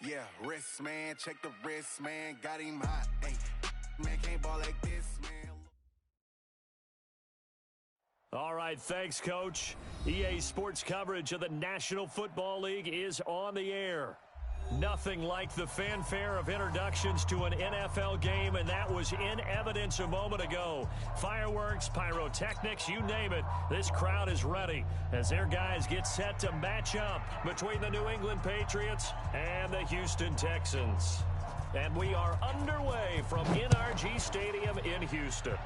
Yeah, wrist, man. Check the wrist, man. Got him hot. Hey, man, can't ball like this, man. All right, thanks, Coach. EA Sports coverage of the National Football League is on the air. Nothing like the fanfare of introductions to an NFL game, and that was in evidence a moment ago. Fireworks, pyrotechnics, you name it. This crowd is ready as their guys get set to match up between the New England Patriots and the Houston Texans. And we are underway from NRG Stadium in Houston.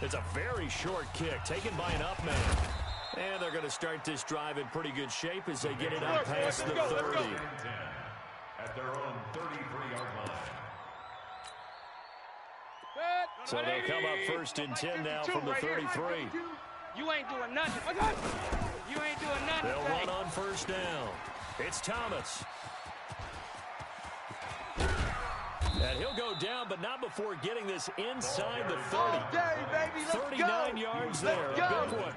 It's a very short kick taken by an up man. And they're going to start this drive in pretty good shape as they get it up past the 30. At their own 33-yard line. So they'll come up first and 10 now from the 33. You ain't doing nothing. You ain't doing nothing. They'll run on first down. It's Thomas. And he'll go down, but not before getting this inside the 30. 39 yards there, a big one.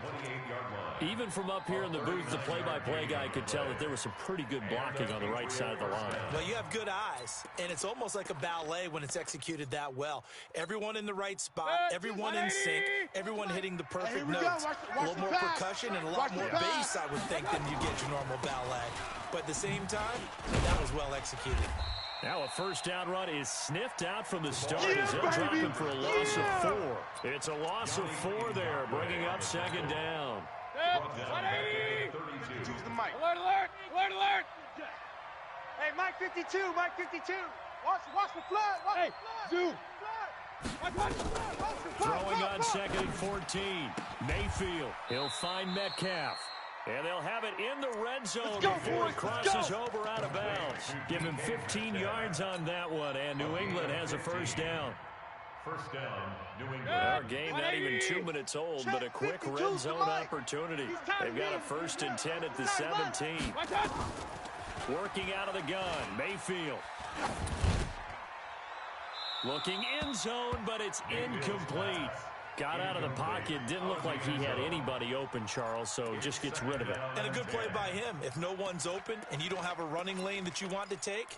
Even from up here in the booth, the play-by-play guy could tell that there was some pretty good blocking on the right side of the line. Well, you have good eyes, and it's almost like a ballet when it's executed that well. Everyone in the right spot, everyone in sync, everyone hitting the perfect notes. A little more percussion and a lot more bass, I would think, than you get your normal ballet. But at the same time, that was well executed. Now a first down run is sniffed out from the start as they'll drop him for a loss of 4. It's a loss of 4 there, bringing up second down. Choose the mic. Alert, alert, alert, alert. Hey, Mike 52, Mike 52. Watch the flood, watch the flood. Watch the flood. Throwing on second and 14. Mayfield, he'll find Metcalf. And they'll have it in the red zone before it crosses over out of bounds. Give him 15 yards on that one, and New England has a first down. First down, New England. Our game not even 2 minutes old, but a quick red zone opportunity. They've got a first and 10 at the 17. Working out of the gun, Mayfield. Looking in zone, but it's incomplete. Got out of the pocket. Didn't look like he had anybody open, Charles, so just gets rid of it. And a good play by him. If no one's open and you don't have a running lane that you want to take,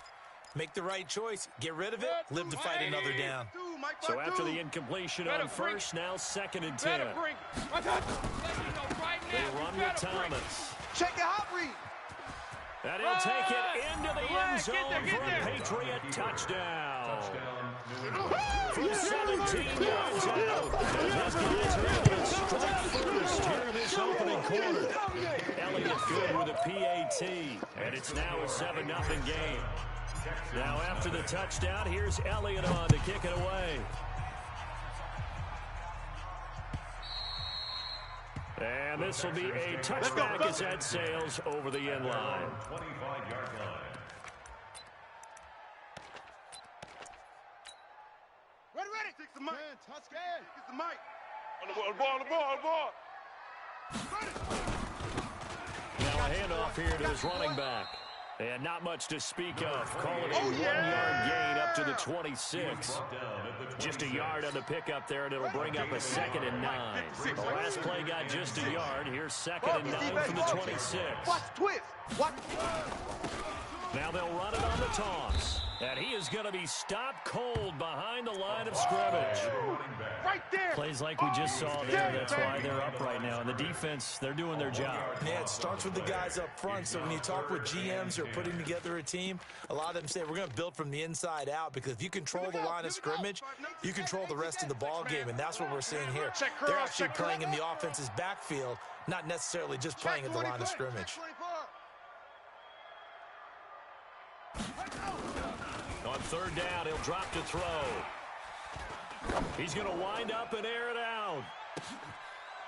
make the right choice. Get rid of it. Live to fight another down. So after the incompletion on first, now second and 10. They run with Thomas. Check the hot read. And he'll take it into the end zone for a Patriot touchdown. From 17 yards out. As these guys are able to strike first here in this opening quarter. Elliott good with a PAT. And it's now a 7-0 game. Now after the touchdown, here's Elliott on to kick it away. And this will be a touchback as that sails over the end line. 25-yard line. Ready. Take the mic. Touchdown. Get the mic. On the ball. Now a handoff here to his running back. And not much to speak of. Call it a 1-yard gain up to the 26. Just a yard on the pickup there, and it'll bring up a second and 9. The last play got just a yard. Here's second and 9 from the 26. Watch twist. Watch. Now they'll run it on the toss. And he is going to be stopped cold behind the line of scrimmage. Right there. Plays like we just saw there. That's why they're up right now. And the defense, they're doing their job. Yeah, it starts with the guys up front. So when you talk with GMs who are putting together a team, a lot of them say we're going to build from the inside out, because if you control the line of scrimmage, you control the rest of the ball game. And that's what we're seeing here. They're actually playing in the offense's backfield, not necessarily just playing at the line of scrimmage. On third down, he'll drop to throw. He's going to wind up and air it out.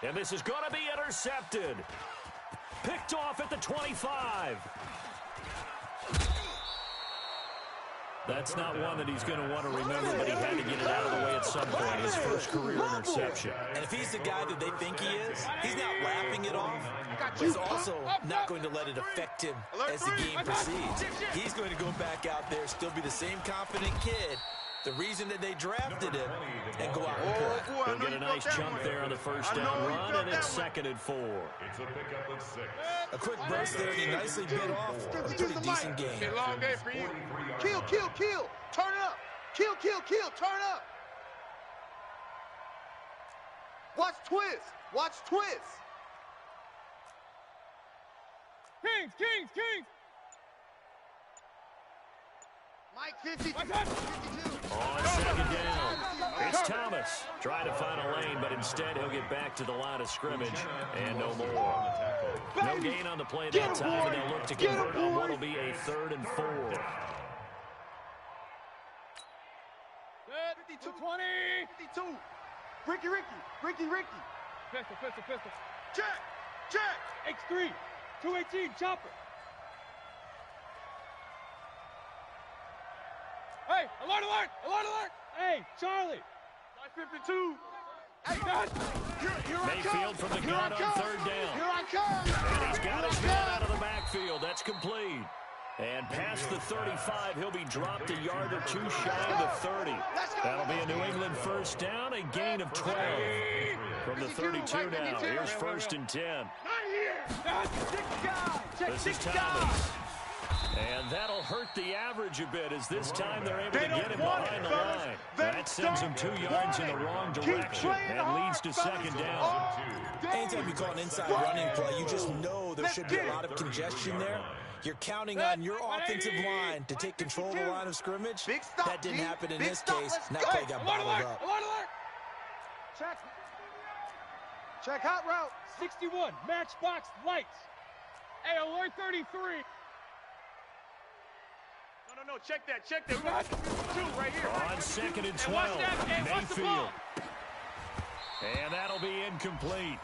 And this is going to be intercepted. Picked off at the 25. That's not one that he's going to want to remember, but he had to get it out of the way at some point. His first career interception. And if he's the guy that they think he is, he's not laughing it off. He's also not going to let it affect him as the game proceeds. He's going to go back out there, still be the same confident kid, the reason that they drafted him, and go out and play. He'll get a nice jump there on the first down run, and it's 2nd and 4. It's a pickup of 6. A quick burst there, and he nicely bit off a pretty decent game. Long day for you. Kill. Turn up. Kill. Turn up. Watch twist. Kings. Mike 52. On 2nd down, it's Thomas trying to find a lane, but instead he'll get back to the line of scrimmage and no more. No gain on the play that time, and they'll look to convert on what will be a 3rd and 4. 52. 52. Ricky. Pistol. Check. X3. 218. Chopper. Hey, alert! Hey, Charlie. 52. Hey, guys. Mayfield from the gun on 3rd down. Here I come. And he's got his man out of the backfield. That's complete. And past the 35, he'll be dropped a yard or two shy of the 30. That'll be a New England first down, a gain of 12. From the 32 now, here's 1st and 10. This is Thomas. And that'll hurt the average a bit, as this time they're able to get him behind the line. That sends him 2 yards in the wrong direction and leads to 2nd down. Anytime you call an inside running play, you just know there should be a lot of congestion there. You're counting on your offensive line to take control of the line of scrimmage. That didn't happen in this case, and that play got bottled up. Check hot route. 61, matchbox lights. Hey, alert 33. No, check that. 2 right here. On 2nd and 12, Mayfield. And that'll be incomplete.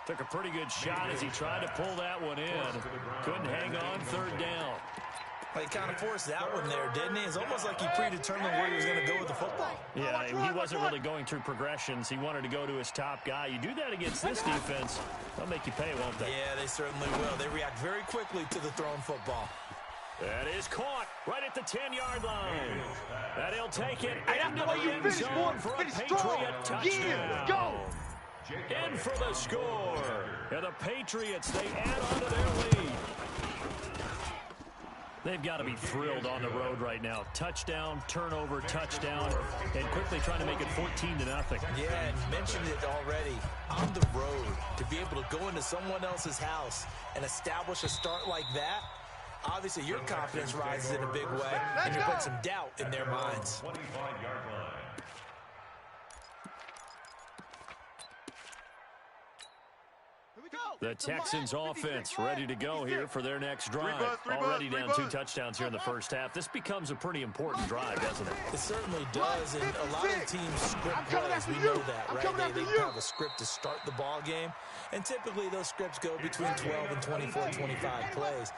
Took a pretty good shot as he tried to pull that one in. Couldn't hang on 3rd down. Well, he kind of forced that one there, didn't he? It's almost like he predetermined where he was going to go with the football. Yeah, he wasn't really going through progressions. He wanted to go to his top guy. You do that against this defense, they'll make you pay, won't they? Yeah, they certainly will. They react very quickly to the thrown football. That is caught right at the 10-yard line. And he'll take it into the the end zone for a Patriot touchdown. Go! In for the score. And the Patriots, they add on to their lead. They've got to be thrilled on the road right now. Touchdown, turnover, touchdown, and quickly trying to make it 14-0. Yeah, and you mentioned it already. On the road, to be able to go into someone else's house and establish a start like that, obviously your confidence rises in a big way, and you put some doubt in their minds. 25-yard line. The Texans offense ready to go here for their next drive. Already down 2 touchdowns here in the first half. This becomes a pretty important drive, doesn't it? It certainly does, and a lot of teams script plays. We know that, right? They have a script to start the ball game, and typically those scripts go between 12 and 24, 25 plays.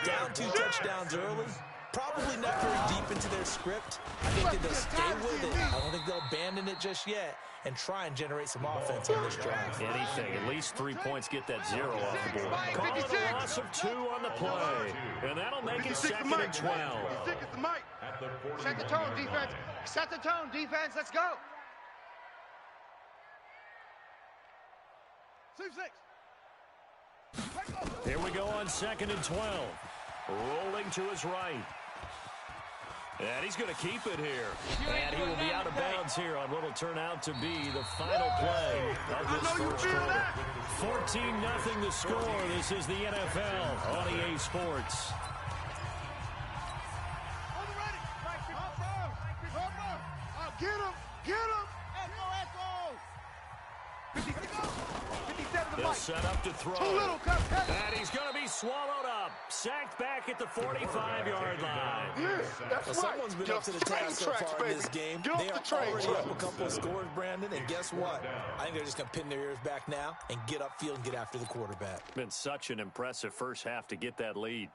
Down 2 touchdowns early, probably not very deep into their script. I think that they'll stay with it. I don't think they'll abandon it just yet and try and generate some offense on this drive. Anything, at least 3 points, get that 0 off the board. Call it a loss of 2 on the play, and that'll make it 2nd and 12. Set the tone, defense. Set the tone, defense. Let's go. 6. Here we go on 2nd and 12. Rolling to his right. And he's going to keep it here. And he will be out of bounds here on what will turn out to be the final play of this first quarter. 14-0 the score. This is the NFL on EA Sports. Get him! Get him! Echo! 57 He'll set up to throw. And he's going to be swallowed up. Sacked back at the 45-yard line. Well, someone's been up to the task so far in this game. They are already up a couple of scores, Brandon, and guess what? I think they're just going to pin their ears back now and get upfield and get after the quarterback. Been such an impressive first half to get that lead.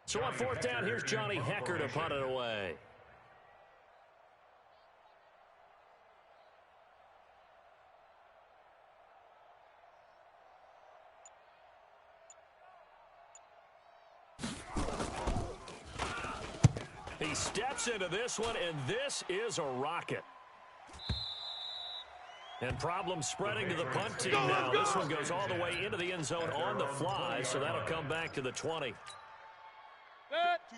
So on 4th down, here's Johnny Hecker to punt it away. steps into this one, and this is a rocket. And problems spreading to the punt team now. This one goes all the way into the end zone on the fly, so that'll come back to the 20.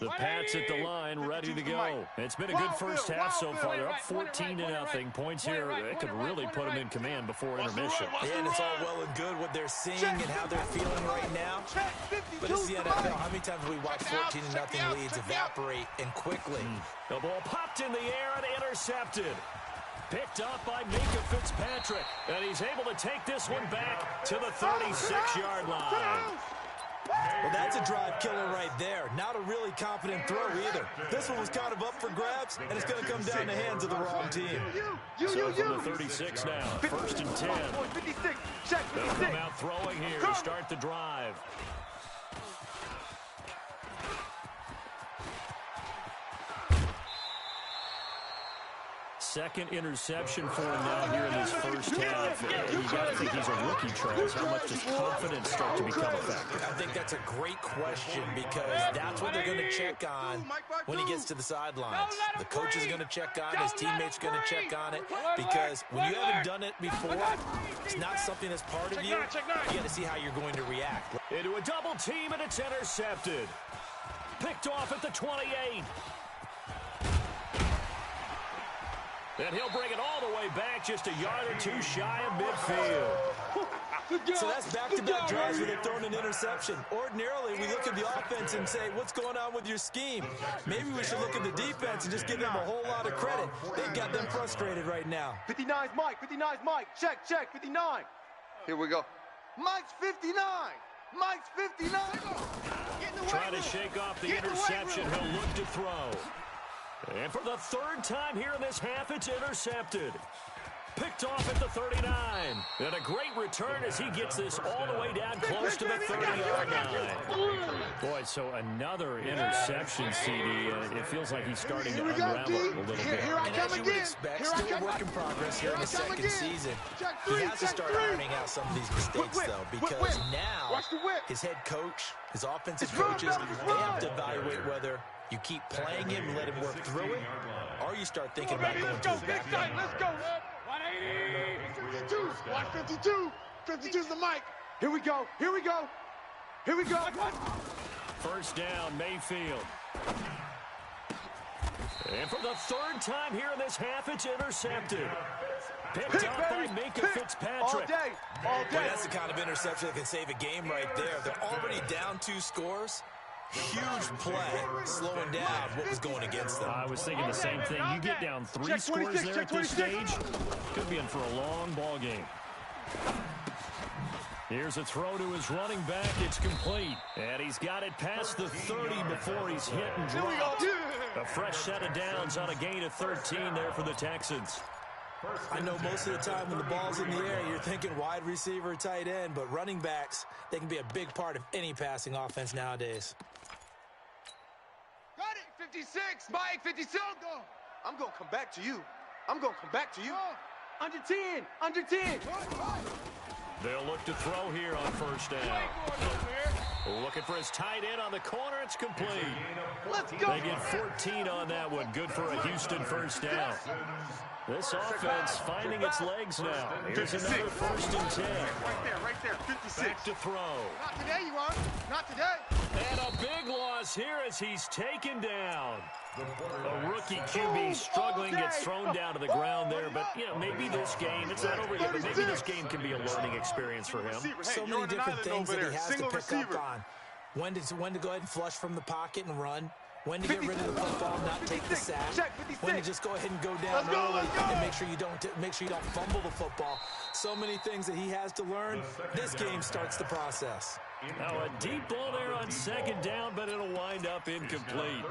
The Pats at the line, ready to go. It's been a good first half so far. They're up 14-0. Points here, it could really put them in command before intermission. Yeah, and it's all well and good what they're seeing and how they're feeling right now. But it's the NFL. How many times have we watched 14-0 leads evaporate and quickly? The ball popped in the air and intercepted. Picked up by Minka Fitzpatrick. And he's able to take this one back to the 36-yard line. Well, that's a drive killer right there. Not a really confident throw either. This one was kind of up for grabs, and it's going to come down in the hands of the wrong team. So from the 36 now, 1st and 10. They'll come out throwing here to start the drive. Second interception for him now here in this first half. You got to think he's a rookie, Charles. How much does confidence start to become a factor? I think that's a great question because that's what they're going to check on when he gets to the sidelines. The coach is going to check on it. His teammates are going to check on it because when you haven't done it before, it's not something that's part of you. You got to see how you're going to react. Into a double team, and it's intercepted. Picked off at the 28. And he'll bring it all the way back, just a yard or two shy of midfield. So that's back-to-back drives where they've thrown an interception. Ordinarily, we look at the offense and say, what's going on with your scheme? Maybe we should look at the defense and just give them a whole lot of credit. They've got them frustrated right now. 59's Mike, 59's Mike. Check, 59. Here we go. Mike's 59. Mike's 59. Trying to shake off the interception. He'll look to throw. And for the third time here in this half, it's intercepted. Picked off at the 39. And a great return as he gets this all the way down close to the 30-yard line. Boy, so another interception, CD. It feels like he's starting to unravel a little bit. And as you would expect, still a work in progress here in the second season. He has to start ironing out some of these mistakes, though, because now his head coach, his offensive coaches, they have to evaluate whether you keep playing him and let him work through it, or you start thinking about going to his back end. Let's go. 152. 152. 52's the mic. Here we go. Here we go. Here we go. First down, Mayfield. And for the third time here in this half, it's intercepted. Picked up by Minka Fitzpatrick. All day. All day. Boy, that's the kind of interception that can save a game right there. They're already down 2 scores. Huge play, slowing down what was going against them. I was thinking the same thing. You get down 3 scores there at this stage, could be in for a long ball game. Here's a throw to his running back. It's complete. And he's got it past the 30 before he's hit and dropped. A fresh set of downs on a gain of 13 there for the Texans. I know most of the time when the ball's in the air, you're thinking wide receiver, tight end, but running backs, they can be a big part of any passing offense nowadays. Got it. 56. Mike, 56. I'm going to come back to you. I'm going to come back to you. Under 10. Under 10. They'll look to throw here on first down. Looking for his tight end on the corner. It's complete. Let's go. They get 14 on that one. Good for a Houston first down. This offense finding its legs now. Here's another 1st and 10. Right there, 56. Back to throw. Not today, you are. Not today. And a big loss here as he's taken down. A rookie QB struggling, gets thrown down to the ground there. But, you know, maybe this game, it's not over yet, but maybe this game can be a learning experience for him. So many different things that he has to pick up on. When to go ahead and flush from the pocket and run. When to get rid of the football, not take the sack. When to just go ahead and go down early and make sure you don't fumble the football. So many things that he has to learn. This game starts the process. Now a deep ball there on 2nd down, but it'll wind up incomplete.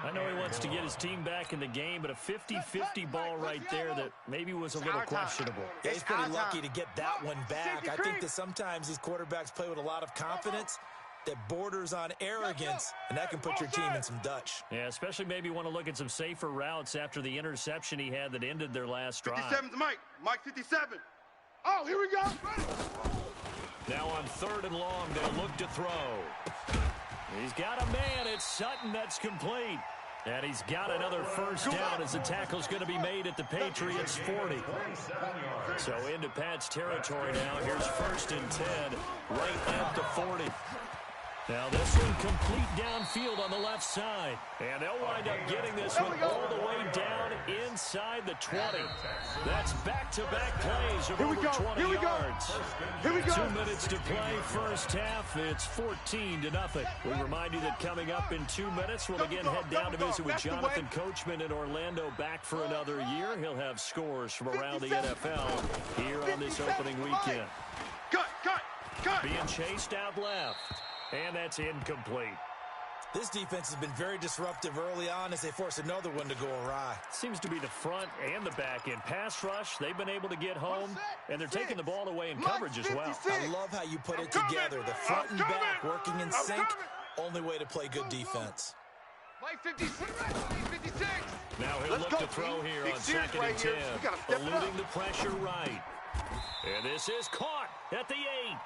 I know he wants to get his team back in the game, but a 50-50 ball right there that maybe was a little questionable. Yeah, he's pretty lucky to get that one back. I think that sometimes these quarterbacks play with a lot of confidence that borders on arrogance, and that can put your team in some Dutch. Yeah, especially maybe want to look at some safer routes after the interception he had that ended their last drive. 57's Mike. Mike 57. Oh, here we go. Now on 3rd and long, they'll look to throw. He's got a man. It's Sutton. That's complete. And he's got another first down as the tackle's going to be made at the Patriots' 40. So into Pat's territory now. Here's 1st and 10, right at the 40. Now this one complete downfield on the left side. And they'll wind up getting this one all the way down inside the 20. That's back-to-back plays of over 20 yards. Here we go. 2 minutes to play first half. It's 14-0. We remind you that coming up in 2 minutes, we'll again head down to visit with Jonathan Coachman in Orlando, back for another year. He'll have scores from around the NFL here on this opening weekend. Cut. Being chased out left. And that's incomplete. This defense has been very disruptive early on as they force another one to go awry. Seems to be the front and the back end. Pass rush, they've been able to get home, and they're taking the ball away in coverage as well. I love how you put it together. The front and back working in sync. Only way to play good defense. Mike 56. Now he'll look to throw here on 2nd and 10. Eluding the pressure right. And this is caught at the 8.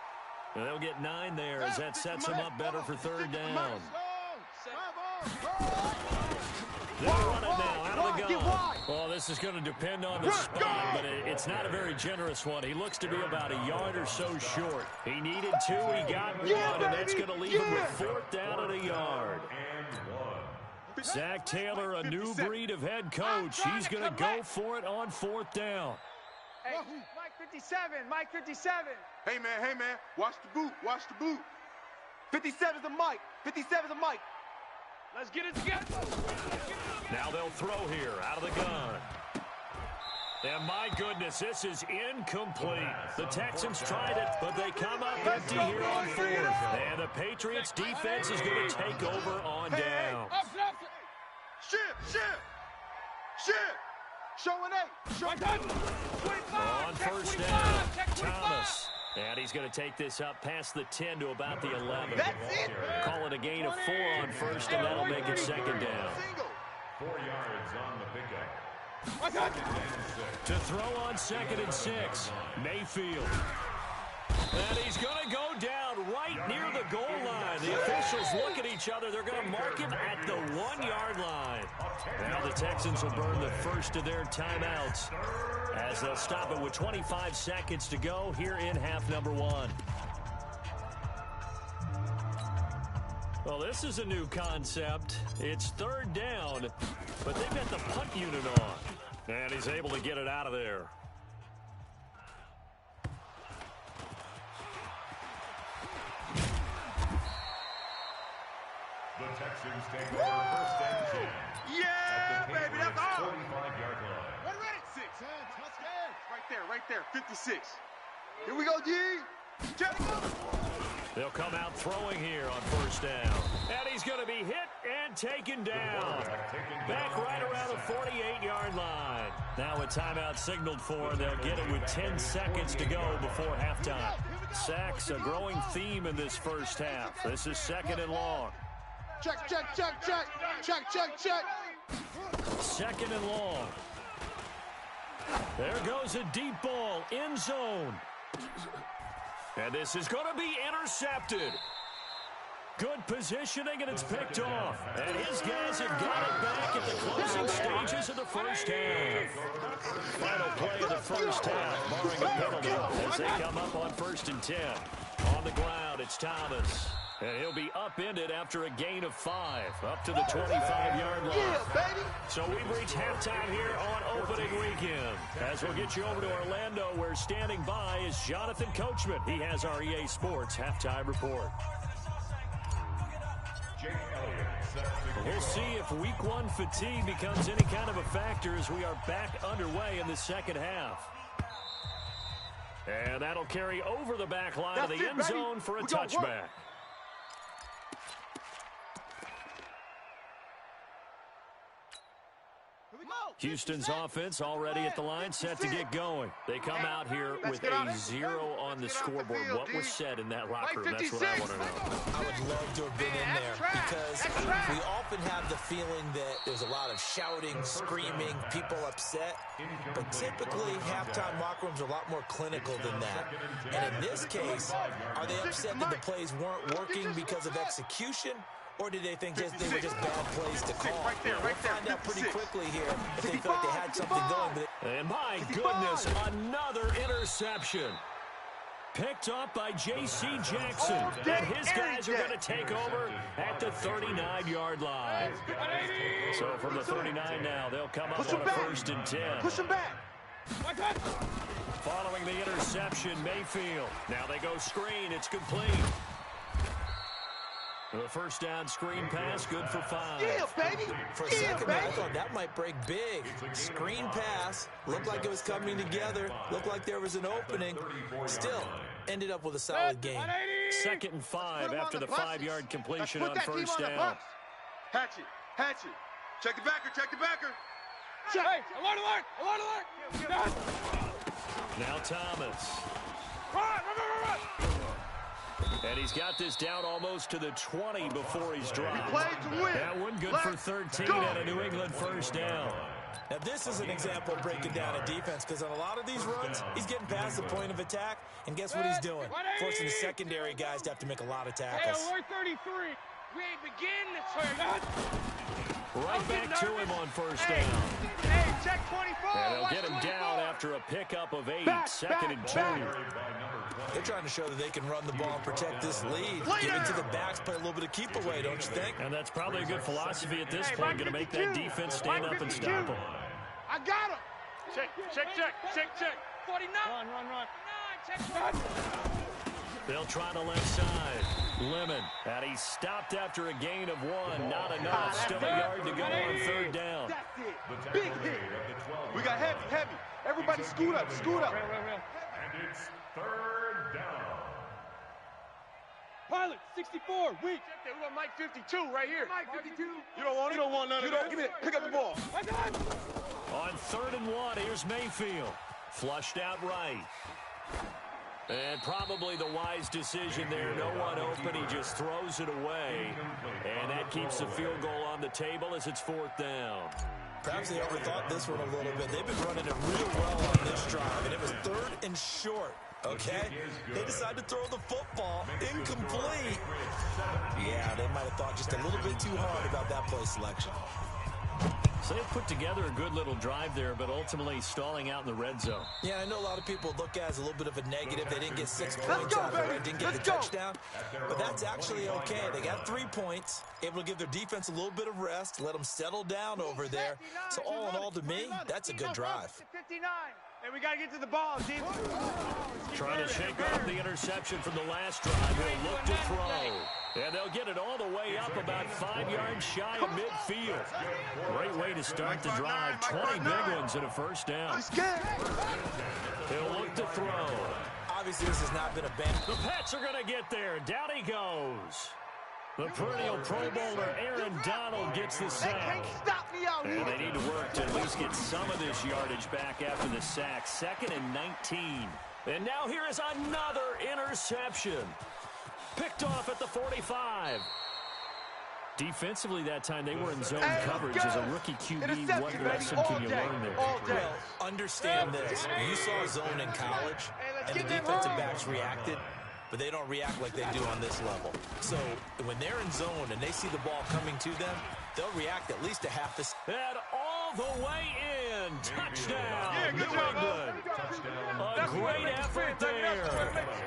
And they'll get 9 there as that sets them up better for 3rd down. They'll run it now out of the gun. Well, this is going to depend on the spot, but it's not a very generous one. He looks to be about a yard or so short. He needed 2, he got 1, and that's going to leave him with 4th down and a yard. Zach Taylor, a new breed of head coach. He's going to go for it on 4th down. Hey, Mike 57. Hey, man, watch the boot. 57's the Mike. Let's get it together. Now they'll throw here out of the gun. And my goodness, this is incomplete. The Texans tried it, but they come up empty here on 4th. And the Patriots defense is going to take over on down. Ship. Showing 8. On 1st down, Thomas. And he's going to take this up past the 10 to about the 11. That's it. Call it a gain of 4 on 1st, and that'll make it 2nd down. 4 yards on the pickup. To throw on 2nd and 6, Mayfield. And he's going to go down right near the goal line. The officials look at each other. They're going to mark him at the 1-yard line. Now the Texans will burn the first of their timeouts as they'll stop it with 25 seconds to go here in half number 1. Well, this is a new concept. It's 3rd down, but they've got the punt unit on. And he's able to get it out of there. The Texans take over 1st and 10. Yeah, baby, that's all. 45-yard line. What red at 6? Right there, 56. Here we go, G. Check it out. They'll come out throwing here on 1st down. And he's going to be hit and taken down. Back right around the 48-yard line. Now a timeout signaled for, and they'll get it with 10 seconds to go before halftime. Sacks, a growing theme in this first half. This is 2nd and long. Check. 2nd and long. There goes a deep ball, end zone. And this is going to be intercepted. Good positioning, and it's picked off. And his guys have got it back at the closing stages of the first half. Final play of the first half, barring a penalty, as they come up on 1st and 10. On the ground, it's Thomas. And he'll be upended after a gain of 5, up to the 25-yard line. Yeah, baby. So we've reached halftime here on opening weekend. As we'll get you over to Orlando, where standing by is Jonathan Coachman. He has our EA Sports halftime report. We'll see if week 1 fatigue becomes any kind of a factor as we are back underway in the second half. And that'll carry over the back line of the end zone for a touchback. Houston's offense already at the line, set to get going. They come out here with a 0 on the scoreboard. What was said in that locker room? That's what I want to know. I would love to have been in there because we often have the feeling that there's a lot of shouting, screaming, people upset. But typically, halftime locker rooms are a lot more clinical than that. And in this case, are they upset that the plays weren't working because of execution? Or did they think they were just bad plays to call? Right there, We'll find out pretty quickly here if they felt they had something going. And my goodness, another interception. Picked up by J.C. Jackson. And his guys are going to take over at the 39-yard line. So from the 39 now, they'll come up on a 1st and 10. Push him back. Following the interception, Mayfield. Now they go screen. It's complete. The first down screen pass, good for 5. Yeah, baby. For a second, I thought that might break big. Screen pass, looked like it was coming together, looked like there was an opening. Still, ended up with a solid game. 2nd and 5 after the 5-yard completion on first down. Hatch it. Check the backer. Hey, alert. Now Thomas. Run. And he's got this down almost to the 20 before he's dropped. Play to win. That one good for 13 and a New England first down. Now, this is an example of breaking down a defense because on a lot of these runs, he's getting past the point of attack, and guess what he's doing? Forcing the secondary guys to have to make a lot of tackles. Hey, alert 33. We ain't beginning this. Right back to him on first down. Hey, check 24. And they'll get him down after a pickup of 8, 2nd and 2. They're trying to show that they can run the ball and protect this lead. Give it to the backs, play a little bit of keep away, don't you think? And that's probably a good philosophy at this point. Going to make that defense stand up and stop him. I got him. Check. 49. Run. Check. They'll try the left side. Lemon. And he stopped after a gain of 1. Not enough. Still a yard to go on 3rd down. That's it. Big hit. We got heavy. Everybody scoot up. And it's 3rd down. Pilot, 64, weak. We got Mike 52 right here. Mike 52. You don't want it? You don't want none of that. Give me it. Pick up the ball. On 3rd and 1, here's Mayfield. Flushed out right. And probably the wise decision there. No one open. He just throws it away. And that keeps the field goal on the table as it's 4th down. Perhaps they overthought this one a little bit. They've been running it real well on this drive, and it was 3rd and short. Okay? They decided to throw the football incomplete. Yeah, they might have thought just a little bit too hard about that play selection. So they put together a good little drive there, but ultimately stalling out in the red zone. Yeah, I know a lot of people look at it as a little bit of a negative. They didn't get 6 points off of it, didn't get the touchdown. But that's actually okay. They got 3 points, able to give their defense a little bit of rest, let them settle down over there. So all in all, to me, that's a good drive. 59. And we got to get to the ball, Steve. Trying to shake off the interception from the last drive. He'll look to throw. And they'll get it all the way up about 5 yards shy of midfield. Great way to start the drive. 20 big ones and a first down. He'll look to throw. Obviously, this has not been a bad. The Pats are going to get there. Down he goes. The perennial Pro Bowler Aaron Donald gets the sack. And they need to work to at least get some of this yardage back after the sack. 2nd and 19. And now here is another interception. Picked off at the 45. Defensively that time, they were in zone coverage. As a rookie QB, what lesson can you learn there? Well, understand this. You saw zone in college, and the defensive backs reacted, but they don't react like they do on this level. So when they're in zone and they see the ball coming to them, they'll react at least a half this. And all the way in. Touchdown, New England. A great effort there.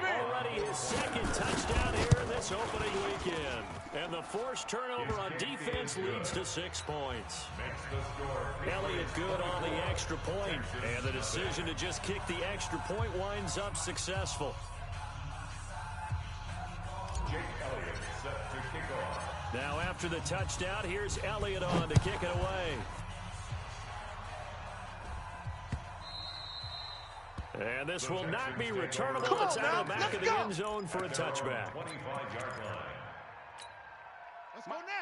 Already his 2nd touchdown here in this opening weekend. And the forced turnover on defense leads to 6 points. Elliott good on the extra point. And the decision to just kick the extra point winds up successful. Now after the touchdown, here's Elliott on to kick it away. And this will not be returnable. It's out of the back of the end zone for a touchback.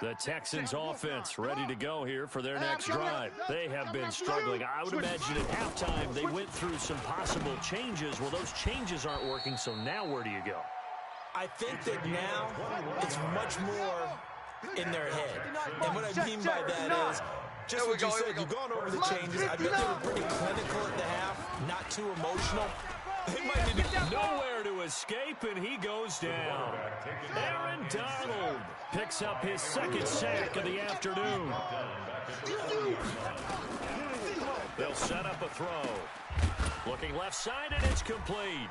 The Texans offense ready to go here for their next drive. They have been struggling. I would imagine at halftime they went through some possible changes. Well, those changes aren't working, so now where do you go? I think that now it's much more in their head. And what I mean by that is, just what you said, you've gone over the changes. I bet they were pretty clinical at the half, not too emotional. They might need to Nowhere to escape, and he goes down. Aaron Donald picks up his second sack of the afternoon. They'll set up a throw. Looking left side, and it's complete.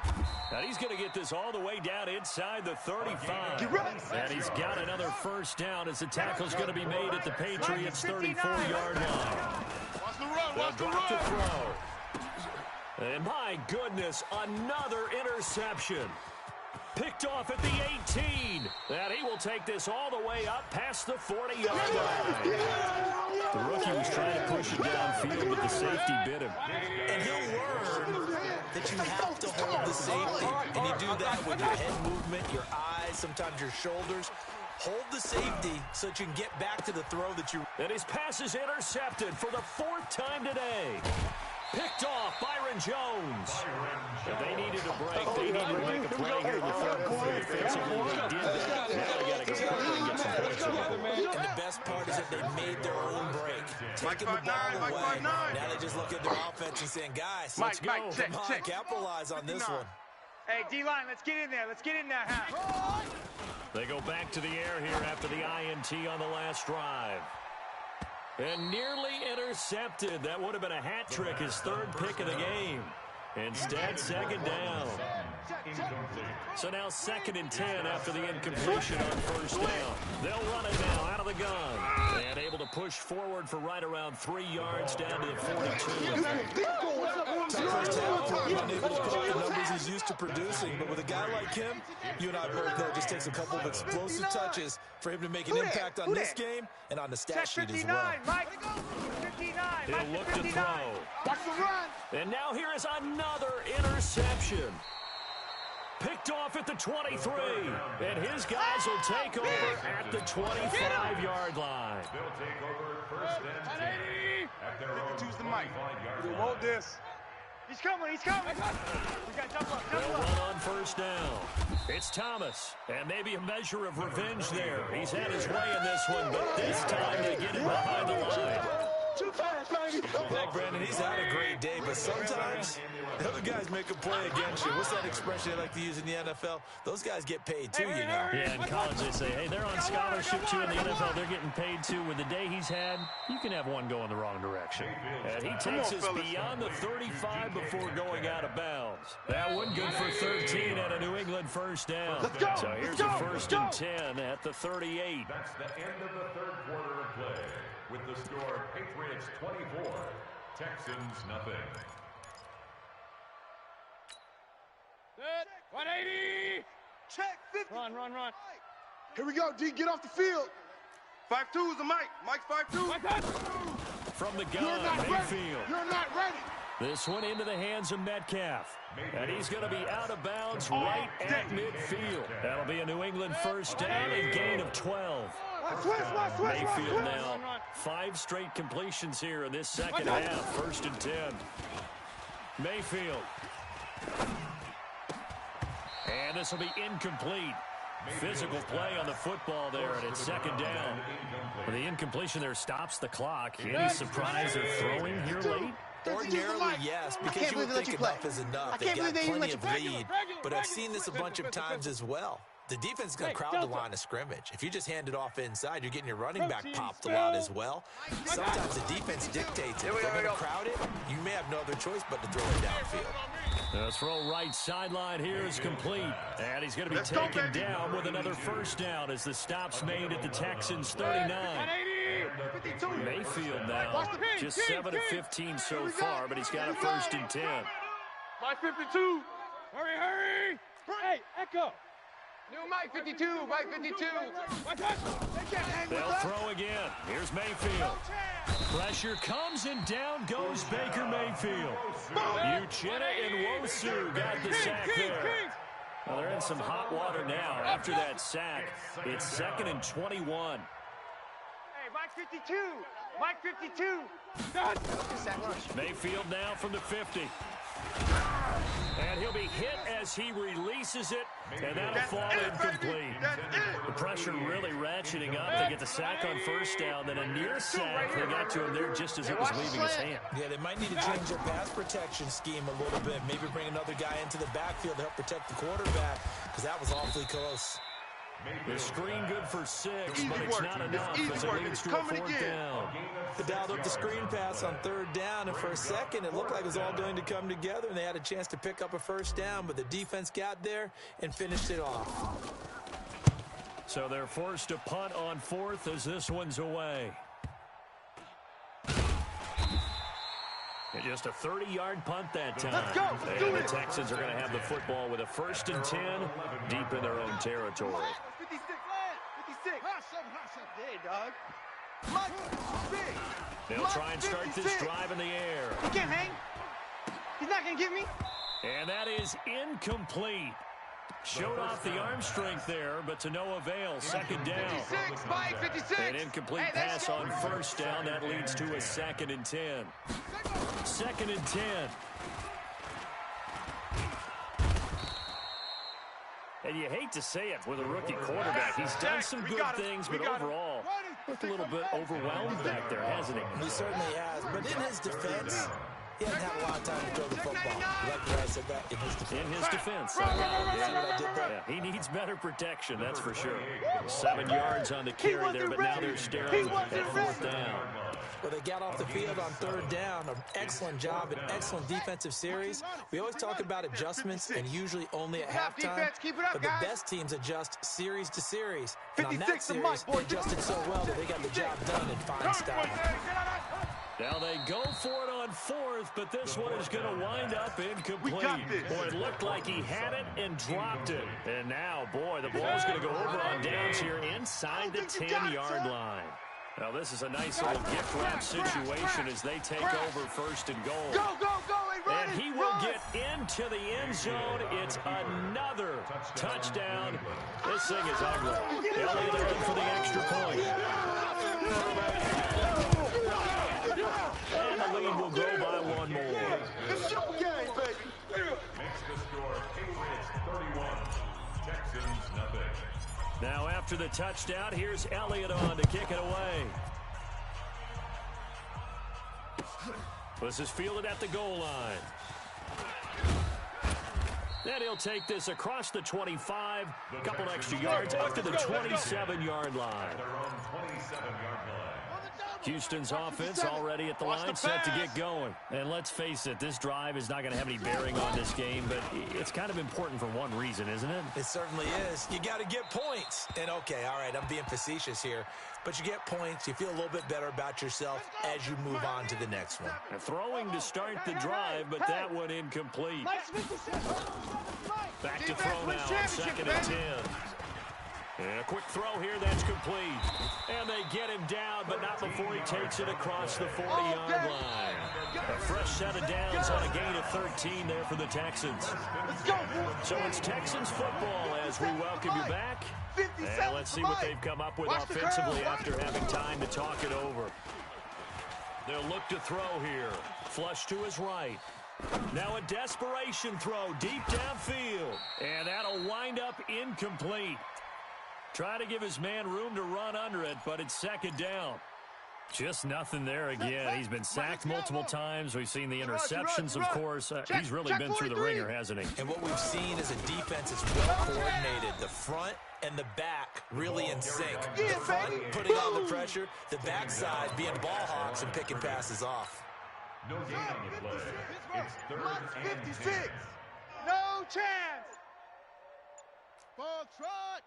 And he's going to get this all the way down inside the 35. And he's got another first down as the tackle's going to be made at the Patriots' 34-yard line. They'll drop the throw. And my goodness, another interception. Picked off at the 18. And he will take this all the way up past the 40-yard line. The rookie was trying to push it downfield, but the safety bit him. And he'll learn that you have to hold the safety. And you do that with your head movement, your eyes, sometimes your shoulders. Hold the safety so that you can get back to the throw that you... And his pass is intercepted for the fourth time today. Picked off Byron Jones. If they needed a break, they needed to make a play here in the third quarter defensively. They did that. Now they got to go back and get some points. And the best part is that they made their own break. Taking the ball away. Now they just look at their offense and saying, guys, let's go. Come on, capitalize on this one. Hey, D-line, let's get in there. Let's get in there, half. They go back to the air here after the INT on the last drive. And nearly intercepted. That would have been a hat trick, his third pick of the game. Instead, second down. So now 2nd and 10 after the incompletion on first down. They'll run it now out of the gun. And able to push forward for right around 3 yards down to the 42. First half, unable to put up the numbers he's used to producing. But with a guy like him, you and I both know it just takes a couple of explosive touches for him to make an impact on this game and on the stat sheet as well. He'll look to throw. And now here is another interception. Picked off at the 23. And his guys will take over at the 25-yard line. They'll take over first and 10 at their own 25-yard line. Won't this? He's coming, he's coming. They'll run on first down. It's Thomas, and maybe a measure of revenge there. He's had his way in this one, but this time they get him behind the line. Yeah, Brandon, he's had a great day, but sometimes the other guys make a play against you. What's that expression they like to use in the NFL? Those guys get paid too, you know. Yeah, in college they say, hey, they're on scholarship too. In the NFL, they're getting paid too. With the day he's had, you can have one go in the wrong direction. And he takes us beyond the 35 before going out of bounds. That one good for 13 and a New England first down. So here's a 1st and 10 at the 38. That's the end of the third quarter of play. With the score, Patriots 24, Texans nothing. 180. Check 50. Run. Here we go, D. Get off the field. 5-2 is the Mike. Mike's 5-2. From the gun, Mayfield. You're not ready. This one into the hands of Metcalf. And he's going to be out of bounds right at midfield. That'll be a New England first down and gain of 12. Mayfield now 5 straight completions here in this second half. 1st and 10. Mayfield. And this will be incomplete. Physical play on the football there, and it's 2nd down. The incompletion there stops the clock. Any surprise they're throwing here late? Ordinarily, yes, because you would think enough is enough. They got plenty of lead, but I've seen this a bunch of times as well. The defense is going to crowd the line of scrimmage. If you just hand it off inside, you're getting your running back popped a lot as well. Sometimes the defense dictates it. If they're going to crowd it, you may have no other choice but to throw it downfield. The throw right sideline here is complete. And he's going to be taken down with another first down as the stop's made at the Texans' 39. Mayfield now just 7 of 15 so far, but he's got a 1st and 10. Mike 52. Hurry. Hey, Echo. New Mike 52, Mike 52. They'll throw again. Here's Mayfield. Pressure comes and down goes Baker Mayfield. Uchenna and Wosu got the sack there. Well, they're in some hot water now after that sack. It's 2nd and 21. Hey, Mike 52. Mike 52. Mayfield now from the 50. And he'll be hit as he releases it, and that'll fall incomplete. The pressure really ratcheting up. They get the sack on first down, then a near sack. They got to him there just as it was leaving his hand. Yeah, they might need to change their pass protection scheme a little bit. Maybe bring another guy into the backfield to help protect the quarterback, because that was awfully close. The screen good for 6, but it's not enough as it leads to a 4th down. They dialed up the screen pass on 3rd down, and for a second it looked like it was all going to come together, and they had a chance to pick up a 1st down, but the defense got there and finished it off. So they're forced to punt on 4th as this one's away. And just a 30-yard punt that time. Let's go. And the Texans are going to have the football with a 1st and 10 deep in their own territory. 56. 56. Hey, dog. They'll try and start this drive in the air. He can't hang. He's not going to give me. And that is incomplete. Showed off the arm strength there, but to no avail. 2nd down. 56, Mike, 56. An incomplete pass on 1st down. That leads to a 2nd and 10. 2nd and 10. And you hate to say it with a rookie quarterback. He's done some good things, but overall, looked a little bit overwhelmed back there, hasn't he? He certainly has. But in his defense, he hasn't had a lot of time to throw the football. You like the way I said that? In his defense. In his defense. See what I did there? Yeah, he needs better protection, that's for sure. 7 yards on the carry there, but now they're staring at 4th down. Well, they got off the field on 3rd down. An excellent job, an excellent defensive series. We always talk about adjustments, and usually only at halftime. But the best teams adjust series to series. And on that series, they adjusted so well that they got the job done in fine style. Now they go for it on 4th, but this one is going to wind up incomplete. Boy, it looked like he had it and dropped it. And now, boy, the ball's going to go over on downs here inside the 10-yard line. Now, this is a nice little gift wrap situation as they take over 1st and goal. Go, and he will get into the end zone. It's another touchdown. This thing is ugly. Elliott in for the extra point. And the lead will go by 1 more. It's your game, baby. Makes the score Patriots 31, Texans nothing. Now after the touchdown, here's Elliott on to kick it away. This is fielded at the goal line. Then he'll take this across the 25, a couple extra yards up to the 27-yard line. Houston's offense already at the line, set to get going. And let's face it, this drive is not going to have any bearing on this game, but it's kind of important for one reason, isn't it? It certainly is. You got to get points. And, okay, all right, I'm being facetious here, but you get points, you feel a little bit better about yourself as you move on to the next one. And throwing to start the drive, but that one incomplete. Back to throw now on 2nd and 10. And a quick throw here, that's complete. And they get him down, but not before he takes it across the 40-yard line. A fresh set of downs on a gain of 13 there for the Texans. So it's Texans football as we welcome you back. And let's see what they've come up with offensively after having time to talk it over. They'll look to throw here. Flush to his right. Now a desperation throw deep downfield. And that'll wind up incomplete. Try to give his man room to run under it, but it's 2nd down. Just nothing there again. He's been sacked multiple times. We've seen the interceptions, of course. He's really been through the ringer, hasn't he? And what we've seen is a defense that's well coordinated. The front and the back really in sync. The front putting on the pressure, the backside being ball hawks and picking passes off. No gain on the play. It's 3rd and 56. No chance. Ball trot.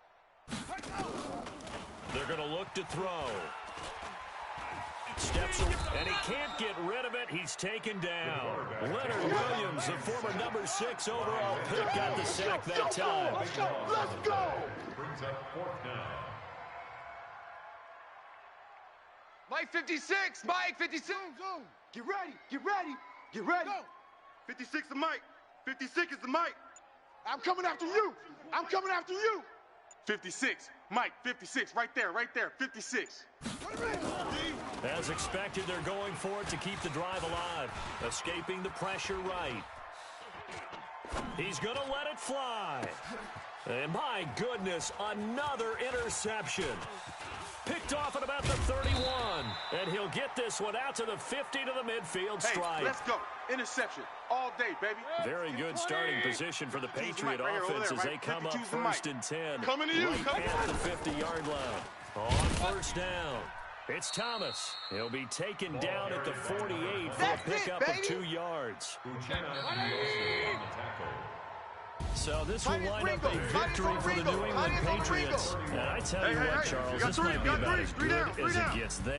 They're going to look to throw. Steps, and he can't get rid of it. He's taken down. Leonard Williams, the former number 6 overall pick, got the sack that time. Let's go. brings up 4th down. Mike 56, Mike 56. Zoom. Get ready. Go. 56 is Mike. 56 is the Mike. I'm coming after you. 56, Mike, 56, right there, 56. As expected, they're going for it to keep the drive alive. Escaping the pressure right. He's going to let it fly. And my goodness, another interception. Picked off at about the 31. And he'll get this one out to the 50 to the midfield stripe. Hey, let's go. Interception all day, baby. Very good starting position for the Patriot offense as they come up first and 10. Coming to you. Right at the 50-yard line. On first down. It's Thomas. He'll be taken down at the 48 for a pickup of 2 yards. So this will wind up a victory for the New England Patriots. And I tell you what, Charles, this might be about as good as it gets there.